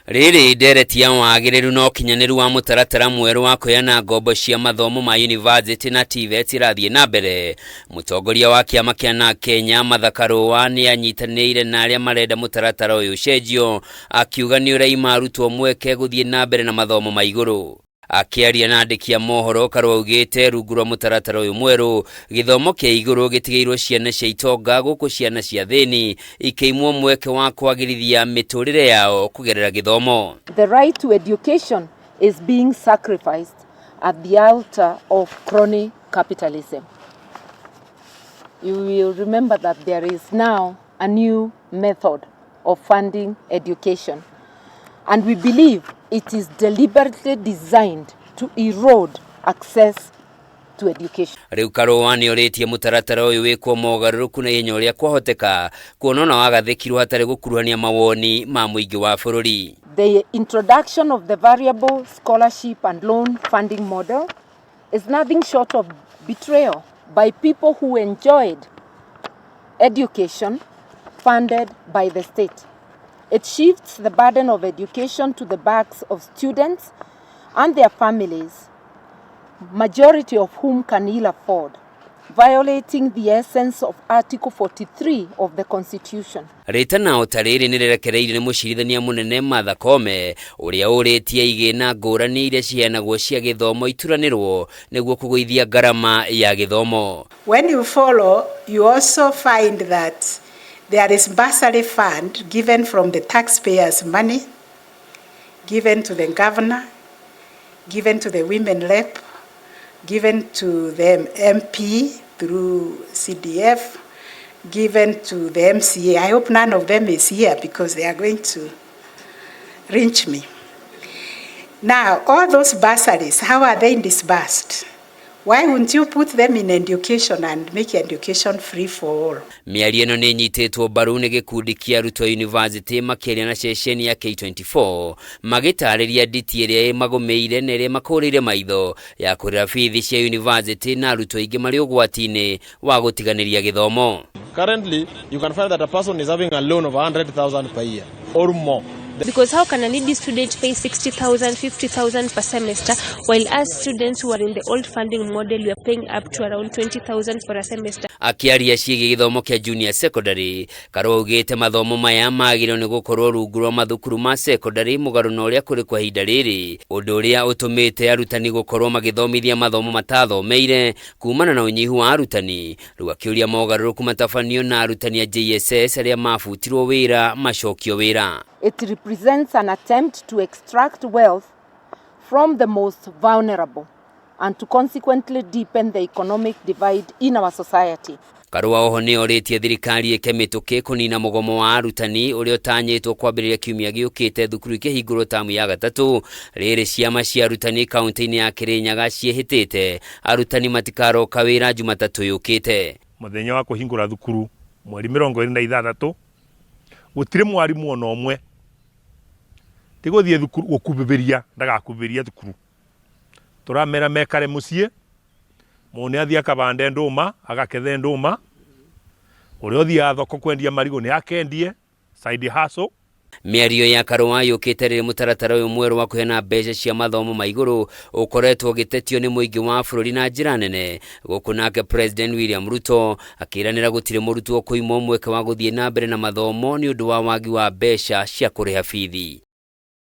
Riri ndereti ya wagiriru no kinyaniru wa mutaratara mweru wa kuheana ngombo cia mathomo ma university na TVETS irathie na mbere. Mutongoria wa kiama kia NARC Kenya KARUA ni anyitanĩire na aria marenda mutaratara uyu cenjio, akiuga ni uraima arutwo MWEKE guthie na mbere na mathomo ma iguru. Akiaria na andiki a mohoro, KARUA augite rungu rwa mutaratara uyu mweru githomo kia iguru gitigeirwo ciana cia itonga guku ciana cia thini ikeimwo MWEKE wa kwagirithia miturire yao kugerera githomo. The right to education is being sacrificed at the altar of crony capitalism. You will remember that there is now a new method of funding education, and we believe it is deliberately designed to erode access to education. Riu KARUA ni oritie mutaratara uyu wikwo mogaruruku na ihenya uria kwahoteka kuonona wagathikirwo hatari gukuruhania mawoni ma muingi wa bururi. The introduction of the variable scholarship and loan funding model is nothing short of betrayal by people who enjoyed education funded by the state. It shifts the burden of education to the backs of students and their families, majority of whom can ill afford, violating the essence of Article 43 of the Constitution. Ritana otariri nirerekereire ni mucirithania munene MATHOMO uria uritie igina ngurani iria ciheanagwo cia githomo ituranirwo niguo kuguithia garama ya githomo. When you follow, you also find that there is bursary fund given from the taxpayers' money, given to the governor, given to the women rep, given to the MP through CDF, given to the MCA. I hope none of them is here because they are going to lynch me. Now, all those bursaries, how are they disbursed? Why wouldn't you put them in education and make education free for all? Miario ĩno nĩ nyitĩtwo mbaru nĩ gĩkundi kĩa arutwo university makĩaria na ceceni ya K24 magĩtarĩria nditi ĩrĩa ĩmagũmĩire na ĩrĩa makũrĩire maitho ya kũrĩha bithi cia university na arutwo aingĩ marĩ ũgwati-inĩ wa gũtiganĩria gĩthomo. Currently, you can find that a person is having a loan of 100,000 per year or more. Because how can a needy student pay 60,000, 50,000 per semester, while us students who are in the old funding model, we are paying up to around 20,000 for a semester? Akiaria ciĩgiĩ gĩthomo kĩa junior secondary, KARUA augĩte mathomo maya magĩrĩirwo nĩ gũkorwo rungu rwa mathukuru ma secondary mũgarũ na ũrĩa kũrĩ kwa ihinda rĩrĩ, ũndũ ũrĩa ũtũmĩte arutani gũkorwo magĩthomithia mathomo matathomeire kumana na ũnyihu wa arutani. Rĩu akĩũria mogarũrũku matabanio na arutani a JSS arĩa mabutirwo wĩra macokio wĩra. It represents an attempt to extract wealth from the most vulnerable and to consequently deepen the economic divide in our society. KARUA oho nĩ oritie thirikari ĩke mĩtũkĩ kũnina mũgomo wa arutani ũrĩa ũtanyĩtwo kwambĩrĩria kiumia gĩũkĩte thukuru ikĩhingũrwo tamu ya gatatũ. Rĩrĩ ciama cia arutani kaunti-inĩ ya Kirinyaga ciĩhĩtĩte arutani matikaroka wĩra Jumatatũ yũkĩte. Mũthenya wa kũhingũra thukuru mweri 26 gũtirĩ mwarimũ ona ũmwe tigũthiĩ thukuru gũkumbĩria ndagakumbĩria thukuru. Turamera mekare muciĩ mone athia akabande ndũma agakethe ndũma ũrĩa ũthiaga thoko kwendia marigũ nĩ akendie side hustle. Mĩario ya KARUA yũkĩte rĩrĩ mũtaratara ũyũ mwerũ wa kũheana mbeca cia mathomo ma igũrũ ũkoretwo ũgĩtetio nĩ mũingĩ wa bũrũri na njĩra nene, gũkũ nake President William Ruto akĩranĩra gũtirĩ mũrutwo kũimwo MWEKE wa gũthiĩ na mbere na mathomo nĩ ũndũ wa wagi wa mbeca cia kũrĩha bithi.